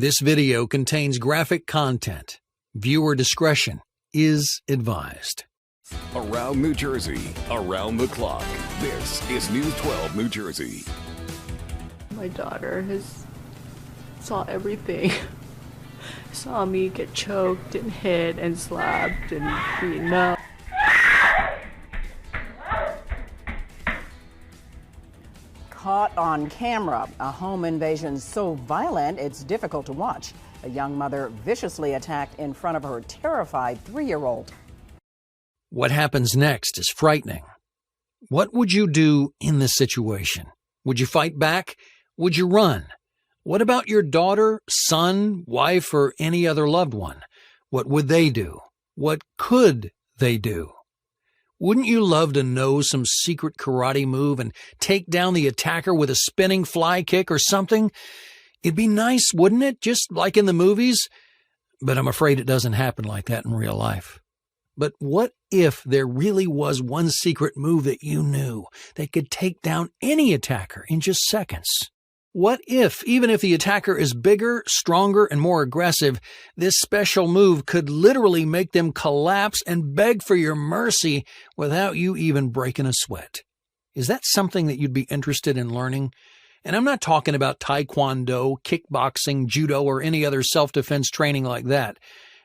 This video contains graphic content. Viewer discretion is advised. Around New Jersey, around the clock. This is News 12 New Jersey. My daughter saw everything. Saw me get choked and hit and slapped and beaten up. Caught on camera, a home invasion so violent it's difficult to watch. A young mother viciously attacked in front of her terrified 3-year-old. What happens next is frightening. What would you do in this situation? Would you fight back? Would you run? What about your daughter, son, wife, or any other loved one? What would they do? What could they do? Wouldn't you love to know some secret karate move and take down the attacker with a spinning fly kick or something? It'd be nice, wouldn't it? Just like in the movies? But I'm afraid it doesn't happen like that in real life. But what if there really was one secret move that you knew that could take down any attacker in just seconds? What if, even if the attacker is bigger, stronger, and more aggressive, this special move could literally make them collapse and beg for your mercy without you even breaking a sweat? Is that something that you'd be interested in learning? And I'm not talking about taekwondo, kickboxing, judo, or any other self-defense training like that.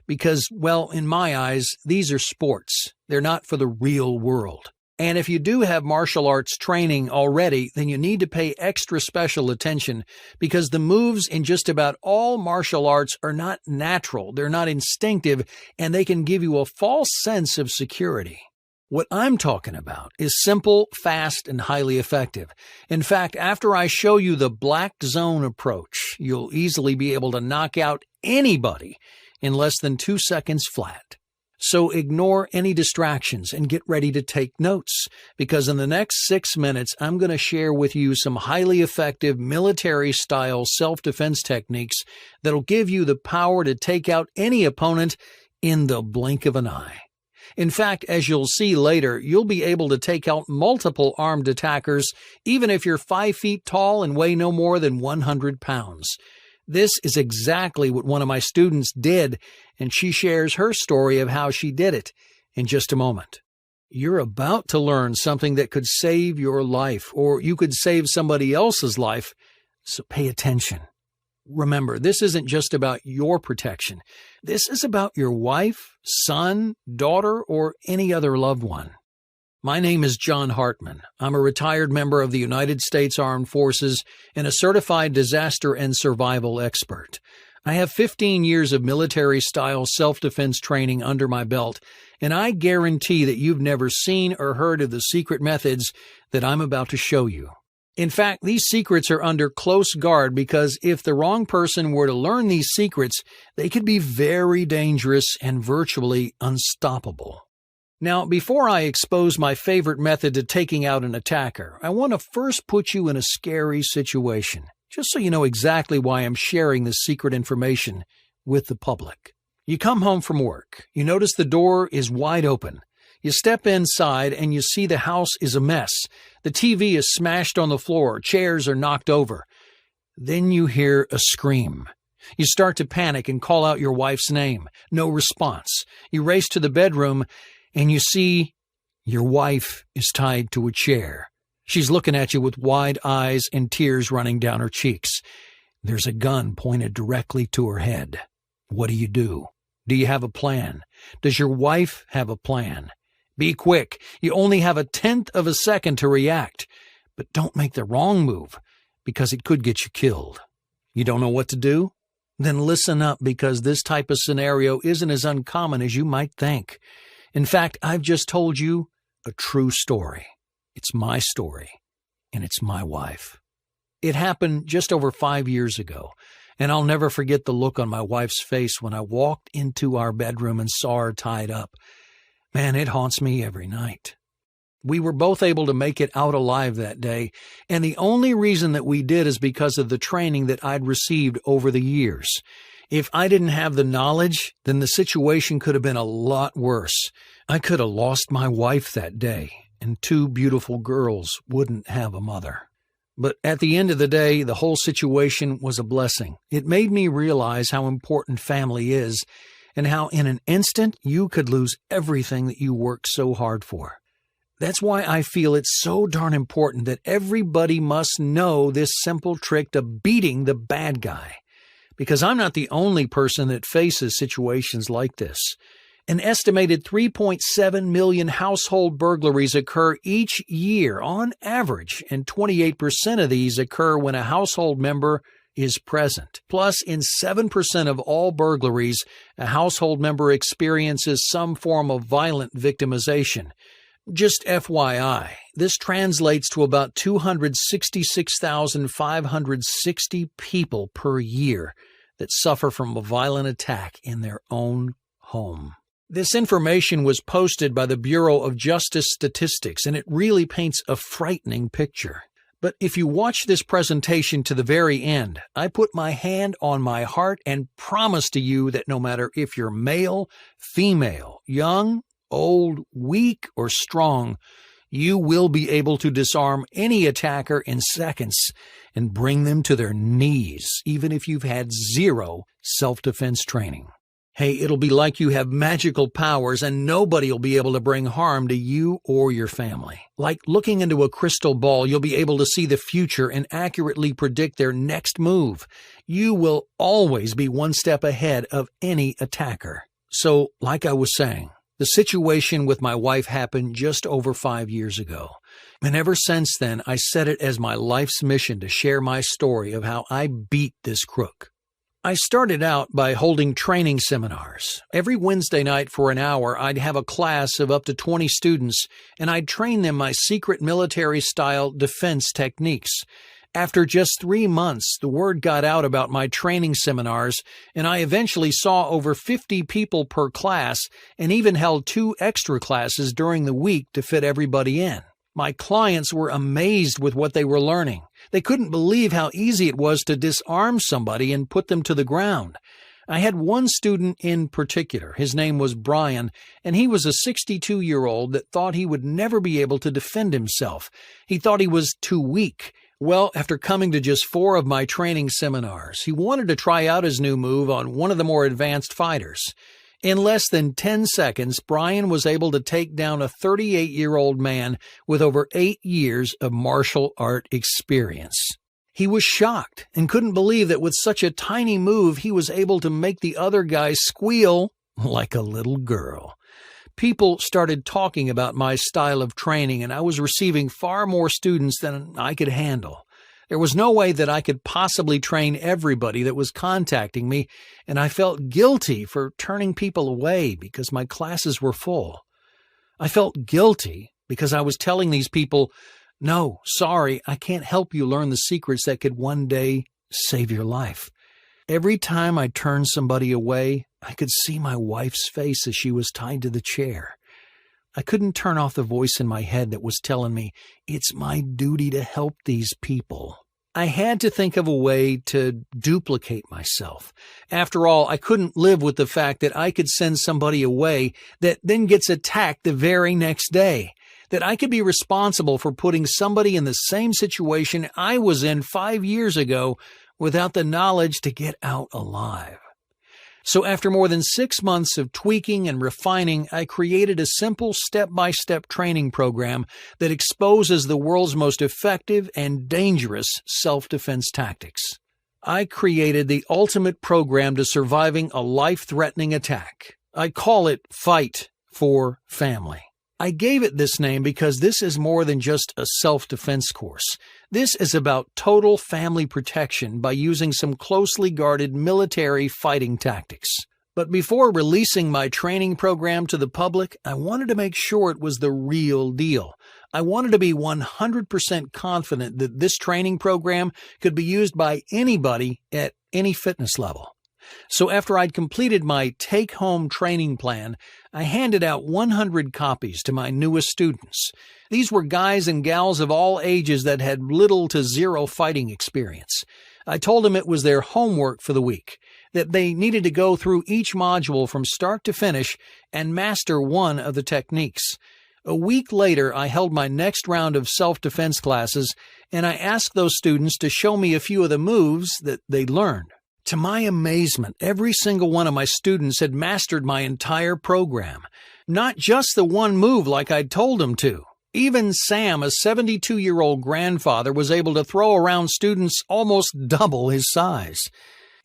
Because, well, in my eyes, these are sports. They're not for the real world. And if you do have martial arts training already, then you need to pay extra special attention because the moves in just about all martial arts are not natural, they're not instinctive, and they can give you a false sense of security. What I'm talking about is simple, fast, and highly effective. In fact, after I show you the black zone approach, you'll easily be able to knock out anybody in less than 2 seconds flat. So ignore any distractions and get ready to take notes, because in the next 6 minutes, I'm going to share with you some highly effective military-style self-defense techniques that'll give you the power to take out any opponent in the blink of an eye. In fact, as you'll see later, you'll be able to take out multiple armed attackers, even if you're 5 feet tall and weigh no more than 100 pounds. This is exactly what one of my students did, and she shares her story of how she did it in just a moment. You're about to learn something that could save your life, or you could save somebody else's life, so pay attention. Remember, this isn't just about your protection. This is about your wife, son, daughter, or any other loved one. My name is John Hartman. I'm a retired member of the United States Armed Forces and a certified disaster and survival expert. I have 15 years of military-style self-defense training under my belt, and I guarantee that you've never seen or heard of the secret methods that I'm about to show you. In fact, these secrets are under close guard because if the wrong person were to learn these secrets, they could be very dangerous and virtually unstoppable. Now, before I expose my favorite method to taking out an attacker, I want to first put you in a scary situation, just so you know exactly why I'm sharing this secret information with the public. You come home from work. You notice the door is wide open. You step inside and you see the house is a mess. The TV is smashed on the floor. Chairs are knocked over. Then you hear a scream. You start to panic and call out your wife's name. No response. You race to the bedroom and you see your wife is tied to a chair. She's looking at you with wide eyes and tears running down her cheeks. There's a gun pointed directly to her head. What do? Do you have a plan? Does your wife have a plan? Be quick. You only have 1/10 of a second to react. But don't make the wrong move, because it could get you killed. You don't know what to do? Then listen up, because this type of scenario isn't as uncommon as you might think. In fact, I've just told you a true story. It's my story, and it's my wife. It happened just over 5 years ago, and I'll never forget the look on my wife's face when I walked into our bedroom and saw her tied up. Man, it haunts me every night. We were both able to make it out alive that day, and the only reason that we did is because of the training that I'd received over the years. If I didn't have the knowledge, then the situation could have been a lot worse. I could have lost my wife that day, and 2 beautiful girls wouldn't have a mother. But at the end of the day, the whole situation was a blessing. It made me realize how important family is and how in an instant you could lose everything that you worked so hard for. That's why I feel it's so darn important that everybody must know this simple trick to beating the bad guy. Because I'm not the only person that faces situations like this. An estimated 3.7 million household burglaries occur each year on average, and 28% of these occur when a household member is present. Plus, in 7% of all burglaries, a household member experiences some form of violent victimization. Just FYI, this translates to about 266,560 people per year that suffer from a violent attack in their own home. This information was posted by the Bureau of Justice Statistics, and it really paints a frightening picture. But if you watch this presentation to the very end, I put my hand on my heart and promise to you that no matter if you're male, female, young, old, weak, or strong, you will be able to disarm any attacker in seconds and bring them to their knees, even if you've had zero self-defense training. Hey, it'll be like you have magical powers and nobody will be able to bring harm to you or your family. Like looking into a crystal ball, you'll be able to see the future and accurately predict their next move. You will always be one step ahead of any attacker. So, like I was saying, the situation with my wife happened just over 5 years ago. And ever since then, I set it as my life's mission to share my story of how I beat this crook. I started out by holding training seminars. Every Wednesday night for an hour, I'd have a class of up to 20 students, and I'd train them my secret military-style defense techniques. After just 3 months, the word got out about my training seminars, and I eventually saw over 50 people per class and even held 2 extra classes during the week to fit everybody in. My clients were amazed with what they were learning. They couldn't believe how easy it was to disarm somebody and put them to the ground. I had one student in particular. His name was Brian, and he was a 62-year-old that thought he would never be able to defend himself. He thought he was too weak. Well, after coming to just 4 of my training seminars, he wanted to try out his new move on one of the more advanced fighters. In less than 10 seconds, Brian was able to take down a 38-year-old man with over 8 years of martial art experience. He was shocked and couldn't believe that with such a tiny move, he was able to make the other guy squeal like a little girl. People started talking about my style of training, and I was receiving far more students than I could handle. There was no way that I could possibly train everybody that was contacting me, and I felt guilty for turning people away because my classes were full. I felt guilty because I was telling these people, no, sorry, I can't help you learn the secrets that could one day save your life. Every time I turned somebody away, I could see my wife's face as she was tied to the chair. I couldn't turn off the voice in my head that was telling me it's my duty to help these people. I had to think of a way to duplicate myself. After all, I couldn't live with the fact that I could send somebody away that then gets attacked the very next day. That I could be responsible for putting somebody in the same situation I was in 5 years ago without the knowledge to get out alive. So after more than 6 months of tweaking and refining, I created a simple step-by-step training program that exposes the world's most effective and dangerous self-defense tactics. I created the ultimate program to surviving a life-threatening attack. I call it Fight for Family. I gave it this name because this is more than just a self-defense course. This is about total family protection by using some closely guarded military fighting tactics. But before releasing my training program to the public, I wanted to make sure it was the real deal. I wanted to be 100% confident that this training program could be used by anybody at any fitness level. So after I'd completed my take-home training plan, I handed out 100 copies to my newest students. These were guys and gals of all ages that had little to zero fighting experience. I told them it was their homework for the week, that they needed to go through each module from start to finish and master one of the techniques. A week later, I held my next round of self-defense classes, and I asked those students to show me a few of the moves that they'd learned. To my amazement, every single one of my students had mastered my entire program. Not just the one move like I'd told them to. Even Sam, a 72-year-old grandfather, was able to throw around students almost double his size.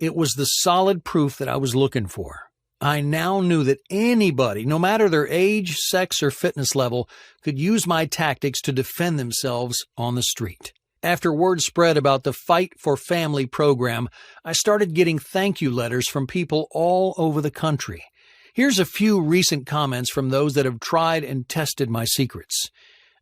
It was the solid proof that I was looking for. I now knew that anybody, no matter their age, sex, or fitness level, could use my tactics to defend themselves on the street. After word spread about the Fight for Family program, I started getting thank you letters from people all over the country. Here's a few recent comments from those that have tried and tested my secrets.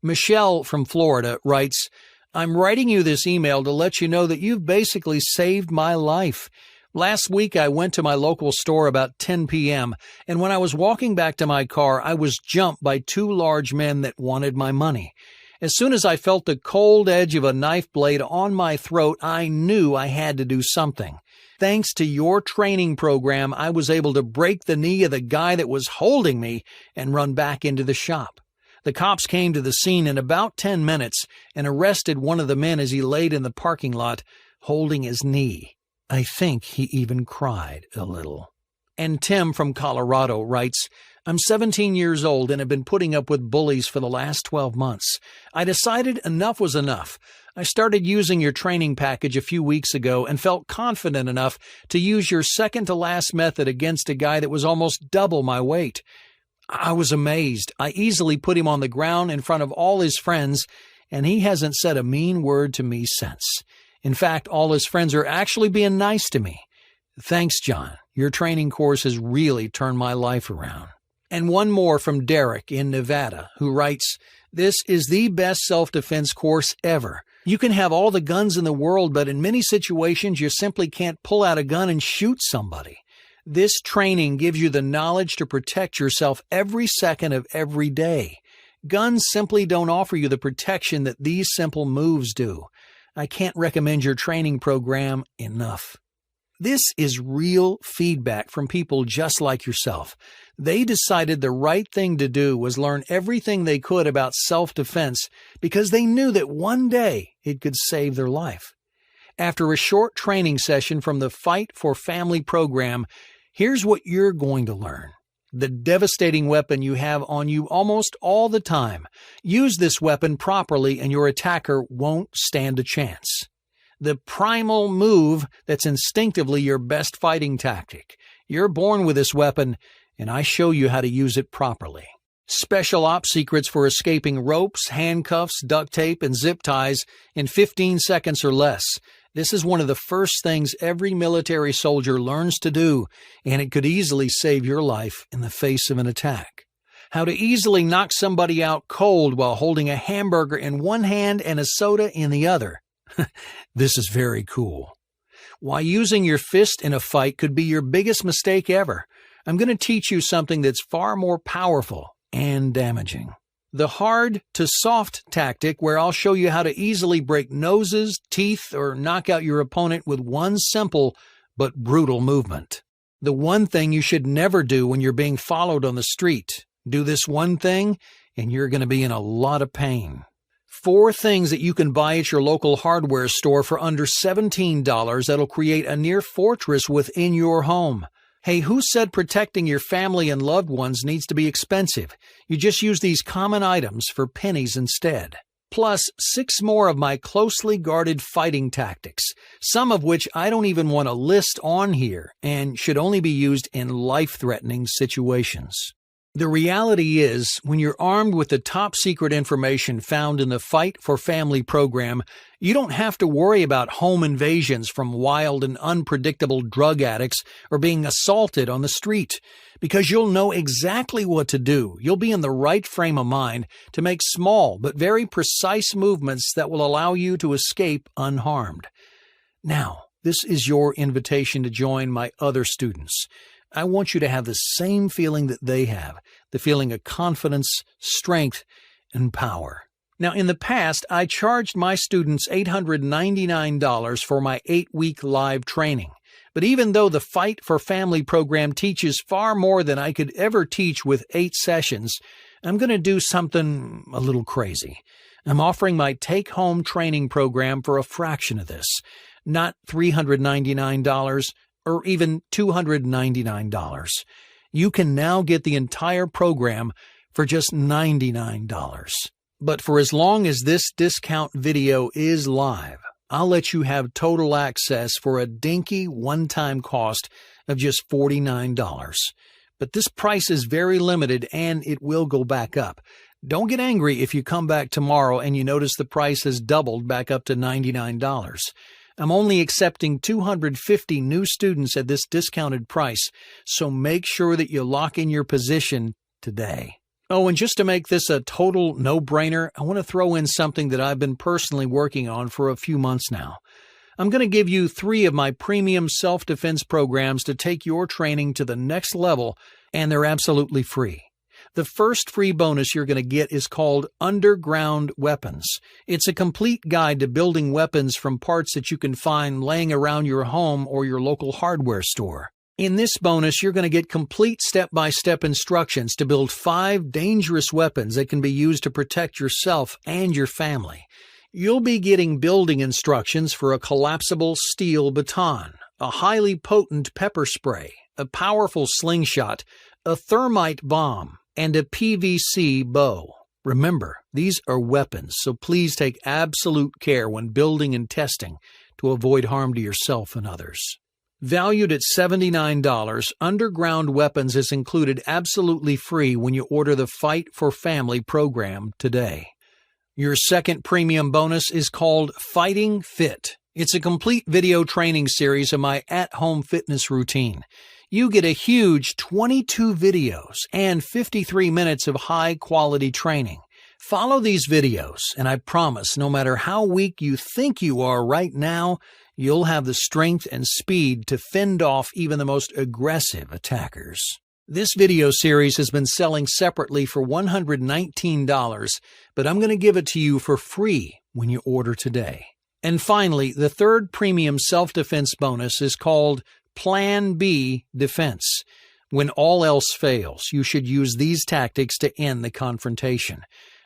Michelle from Florida writes, "I'm writing you this email to let you know that you've basically saved my life. Last week I went to my local store about 10 p.m., and when I was walking back to my car, I was jumped by two large men that wanted my money. As soon as I felt the cold edge of a knife blade on my throat, I knew I had to do something. Thanks to your training program, I was able to break the knee of the guy that was holding me and run back into the shop. The cops came to the scene in about 10 minutes and arrested one of the men as he laid in the parking lot holding his knee. I think he even cried a little." And Tim from Colorado writes, "I'm 17 years old and have been putting up with bullies for the last 12 months. I decided enough was enough. I started using your training package a few weeks ago and felt confident enough to use your second-to-last method against a guy that was almost double my weight. I was amazed. I easily put him on the ground in front of all his friends, and he hasn't said a mean word to me since. In fact, all his friends are actually being nice to me. Thanks, John. Your training course has really turned my life around." And one more from Derek in Nevada, who writes, "This is the best self-defense course ever. You can have all the guns in the world, but in many situations you simply can't pull out a gun and shoot somebody. This training gives you the knowledge to protect yourself every second of every day. Guns simply don't offer you the protection that these simple moves do. I can't recommend your training program enough." This is real feedback from people just like yourself. They decided the right thing to do was learn everything they could about self-defense because they knew that one day it could save their life. After a short training session from the Fight for Family program, here's what you're going to learn. The devastating weapon you have on you almost all the time. Use this weapon properly and your attacker won't stand a chance. The primal move that's instinctively your best fighting tactic. You're born with this weapon, and I show you how to use it properly. Special ops secrets for escaping ropes, handcuffs, duct tape, and zip ties in 15 seconds or less. This is one of the first things every military soldier learns to do, and it could easily save your life in the face of an attack. How to easily knock somebody out cold while holding a hamburger in one hand and a soda in the other. This is very cool. Why using your fist in a fight could be your biggest mistake ever. I'm going to teach you something that's far more powerful and damaging. The hard to soft tactic, where I'll show you how to easily break noses, teeth, or knock out your opponent with one simple but brutal movement. The one thing you should never do when you're being followed on the street. Do this one thing, and you're going to be in a lot of pain. 4 things that you can buy at your local hardware store for under $17 that'll create a near fortress within your home. Hey, who said protecting your family and loved ones needs to be expensive? You just use these common items for pennies instead. Plus 6 more of my closely guarded fighting tactics, some of which I don't even want to list on here and should only be used in life-threatening situations. The reality is, when you're armed with the top secret information found in the Fight for Family program, you don't have to worry about home invasions from wild and unpredictable drug addicts or being assaulted on the street, because you'll know exactly what to do. You'll be in the right frame of mind to make small but very precise movements that will allow you to escape unharmed. Now, this is your invitation to join my other students. I want you to have the same feeling that they have, the feeling of confidence, strength, and power. Now, in the past, I charged my students $899 for my 8-week live training. But even though the Fight for Family program teaches far more than I could ever teach with 8 sessions, I'm going to do something a little crazy. I'm offering my take-home training program for a fraction of this, not $399 or even $299. You can now get the entire program for just $99. But for as long as this discount video is live, I'll let you have total access for a dinky one-time cost of just $49. But this price is very limited and it will go back up. Don't get angry if you come back tomorrow and you notice the price has doubled back up to $99. I'm only accepting 250 new students at this discounted price, so make sure that you lock in your position today. Oh, and just to make this a total no-brainer, I want to throw in something that I've been personally working on for a few months now. I'm going to give you 3 of my premium self-defense programs to take your training to the next level, and they're absolutely free. The first free bonus you're going to get is called Underground Weapons. It's a complete guide to building weapons from parts that you can find laying around your home or your local hardware store. In this bonus, you're going to get complete step-by-step instructions to build 5 dangerous weapons that can be used to protect yourself and your family. You'll be getting building instructions for a collapsible steel baton, a highly potent pepper spray, a powerful slingshot, a thermite bomb, and a PVC bow. Remember, these are weapons, so please take absolute care when building and testing to avoid harm to yourself and others. Valued at $79, Underground Weapons is included absolutely free when you order the Fight for Family program today. Your second premium bonus is called Fighting Fit. It's a complete video training series of my at-home fitness routine. You get a huge 22 videos and 53 minutes of high-quality training. Follow these videos, and I promise no matter how weak you think you are right now, you'll have the strength and speed to fend off even the most aggressive attackers. This video series has been selling separately for $119, but I'm going to give it to you for free when you order today. And finally, the third premium self-defense bonus is called Plan B Defense. When all else fails, you should use these tactics to end the confrontation.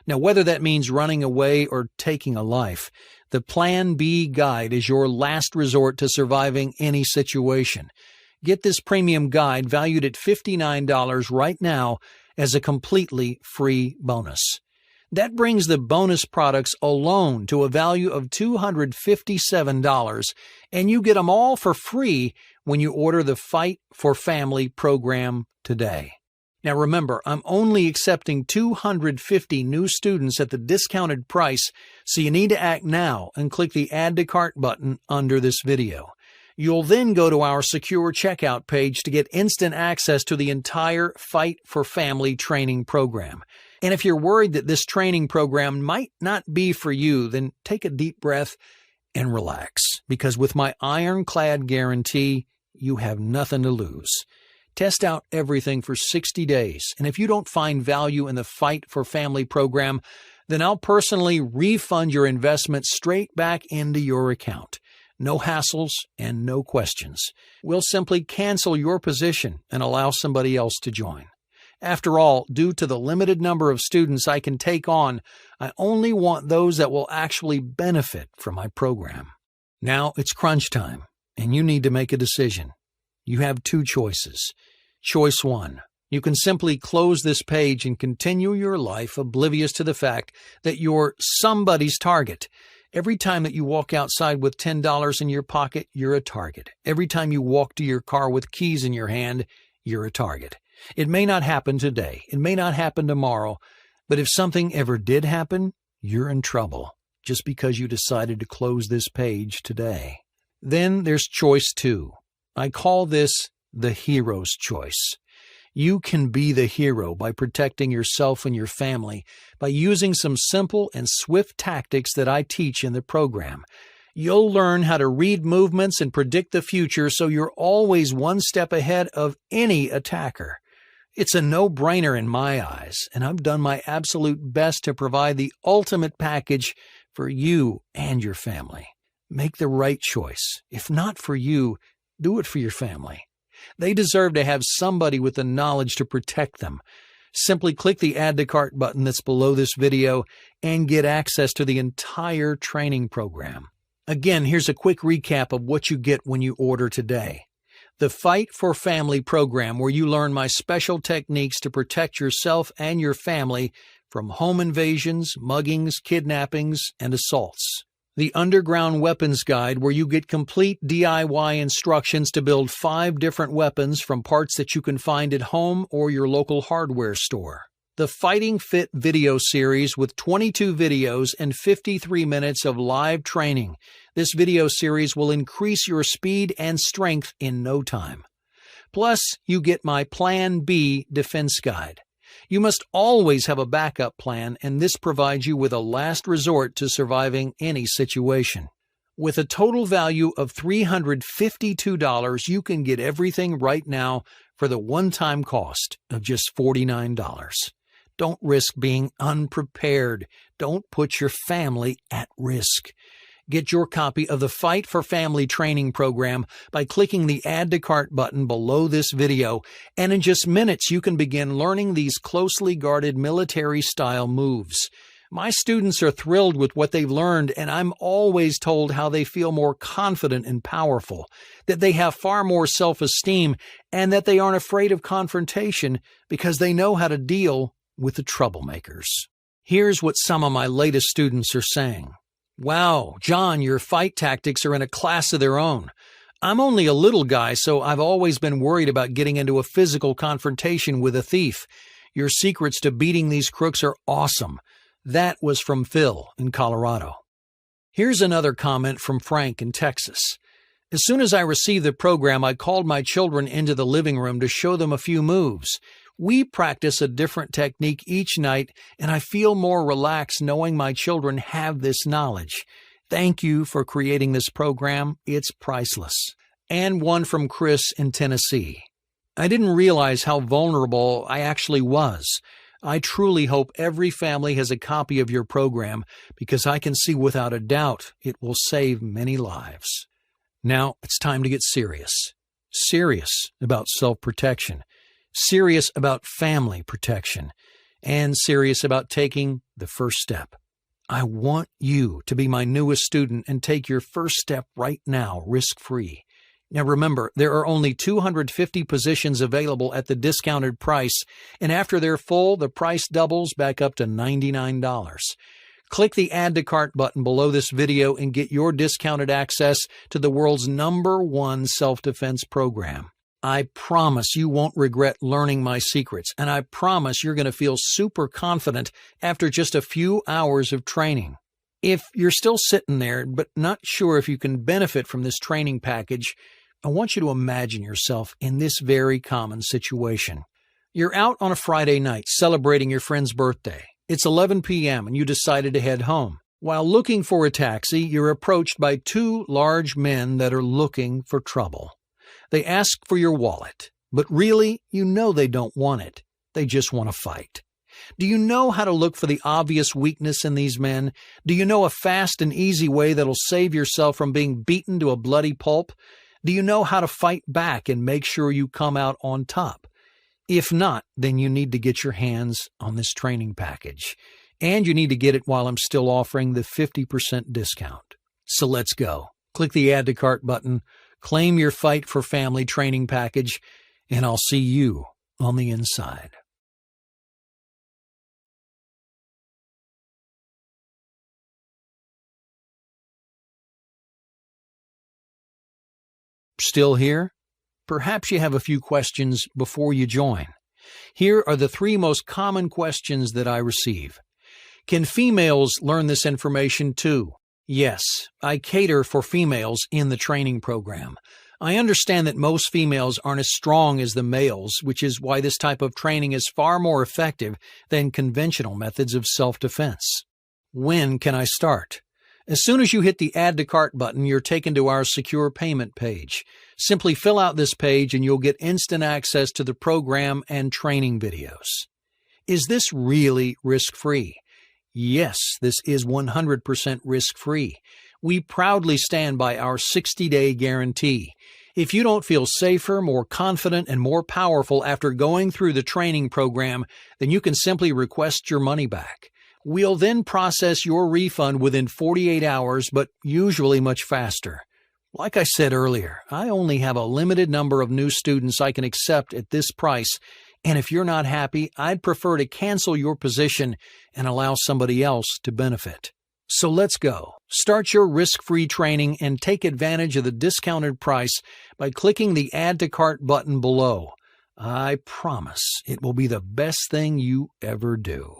Now, whether that means running away or taking a life, the Plan B guide is your last resort to surviving any situation. Get this premium guide valued at $59 right now as a completely free bonus. That brings the bonus products alone to a value of $257, and you get them all for free when you order the Fight for Family program today. Now remember, I'm only accepting 250 new students at the discounted price, so you need to act now and click the Add to Cart button under this video. You'll then go to our secure checkout page to get instant access to the entire Fight for Family training program. And if you're worried that this training program might not be for you, then take a deep breath and relax, because with my ironclad guarantee, you have nothing to lose. Test out everything for 60 days, and if you don't find value in the Fight for Family program, then I'll personally refund your investment straight back into your account. No hassles and no questions. We'll simply cancel your position and allow somebody else to join. After all, due to the limited number of students I can take on, I only want those that will actually benefit from my program. Now it's crunch time, and you need to make a decision. You have 2 choices. Choice 1. You can simply close this page and continue your life oblivious to the fact that you're somebody's target. Every time that you walk outside with $10 in your pocket, you're a target. Every time you walk to your car with keys in your hand, you're a target. It may not happen today. It may not happen tomorrow. But if something ever did happen, you're in trouble just because you decided to close this page today. Then there's choice 2. I call this the hero's choice. You can be the hero by protecting yourself and your family by using some simple and swift tactics that I teach in the program. You'll learn how to read movements and predict the future so you're always one step ahead of any attacker. It's a no-brainer in my eyes, and I've done my absolute best to provide the ultimate package for you and your family. Make the right choice. If not for you, do it for your family. They deserve to have somebody with the knowledge to protect them. Simply click the Add to Cart button that's below this video and get access to the entire training program. Again, here's a quick recap of what you get when you order today. The Fight for Family program, where you learn my special techniques to protect yourself and your family from home invasions, muggings, kidnappings, and assaults. The Underground Weapons Guide, where you get complete DIY instructions to build 5 different weapons from parts that you can find at home or your local hardware store. The Fighting Fit video series with 22 videos and 53 minutes of live training. This video series will increase your speed and strength in no time. Plus, you get my Plan B defense guide. You must always have a backup plan, and this provides you with a last resort to surviving any situation. With a total value of $352, you can get everything right now for the one-time cost of just $49. Don't risk being unprepared. Don't put your family at risk. Get your copy of the Fight for Family training program by clicking the Add to Cart button below this video, and in just minutes you can begin learning these closely guarded military-style moves. My students are thrilled with what they've learned, and I'm always told how they feel more confident and powerful, that they have far more self-esteem, and that they aren't afraid of confrontation because they know how to deal with the troublemakers. Here's what some of my latest students are saying. Wow, John, your fight tactics are in a class of their own. I'm only a little guy, so I've always been worried about getting into a physical confrontation with a thief. Your secrets to beating these crooks are awesome. That was from Phil in Colorado. Here's another comment from Frank in Texas. As soon as I received the program, I called my children into the living room to show them a few moves. We practice a different technique each night, and I feel more relaxed knowing my children have this knowledge. Thank you for creating this program. It's priceless. And one from Chris in Tennessee. I didn't realize how vulnerable I actually was. I truly hope every family has a copy of your program because I can see without a doubt it will save many lives. Now it's time to get serious. Serious about self-protection. Serious about family protection, and serious about taking the first step. I want you to be my newest student and take your first step right now, risk-free. Now remember, there are only 250 positions available at the discounted price, and after they're full, the price doubles back up to $99. Click the Add to Cart button below this video and get your discounted access to the world's #1 self-defense program. I promise you won't regret learning my secrets, and I promise you're going to feel super confident after just a few hours of training. If you're still sitting there but not sure if you can benefit from this training package, I want you to imagine yourself in this very common situation. You're out on a Friday night celebrating your friend's birthday. It's 11 p.m. and you decided to head home. While looking for a taxi, you're approached by 2 large men that are looking for trouble. They ask for your wallet, but really, you know they don't want it. They just want to fight. Do you know how to look for the obvious weakness in these men? Do you know a fast and easy way that'll save yourself from being beaten to a bloody pulp? Do you know how to fight back and make sure you come out on top? If not, then you need to get your hands on this training package. And you need to get it while I'm still offering the 50% discount. So let's go. Click the Add to Cart button. Claim your Fight for Family training package, and I'll see you on the inside. Still here? Perhaps you have a few questions before you join. Here are the 3 most common questions that I receive. Can females learn this information too? Yes, I cater for females in the training program. I understand that most females aren't as strong as the males, which is why this type of training is far more effective than conventional methods of self-defense. When can I start? As soon as you hit the Add to Cart button, you're taken to our secure payment page. Simply fill out this page and you'll get instant access to the program and training videos. Is this really risk-free? Yes, this is 100% risk-free. We proudly stand by our 60-day guarantee. If you don't feel safer, more confident, and more powerful after going through the training program, then you can simply request your money back. We'll then process your refund within 48 hours, but usually much faster. Like I said earlier, I only have a limited number of new students I can accept at this price, and if you're not happy, I'd prefer to cancel your position and allow somebody else to benefit. So let's go. Start your risk-free training and take advantage of the discounted price by clicking the Add to Cart button below. I promise it will be the best thing you ever do.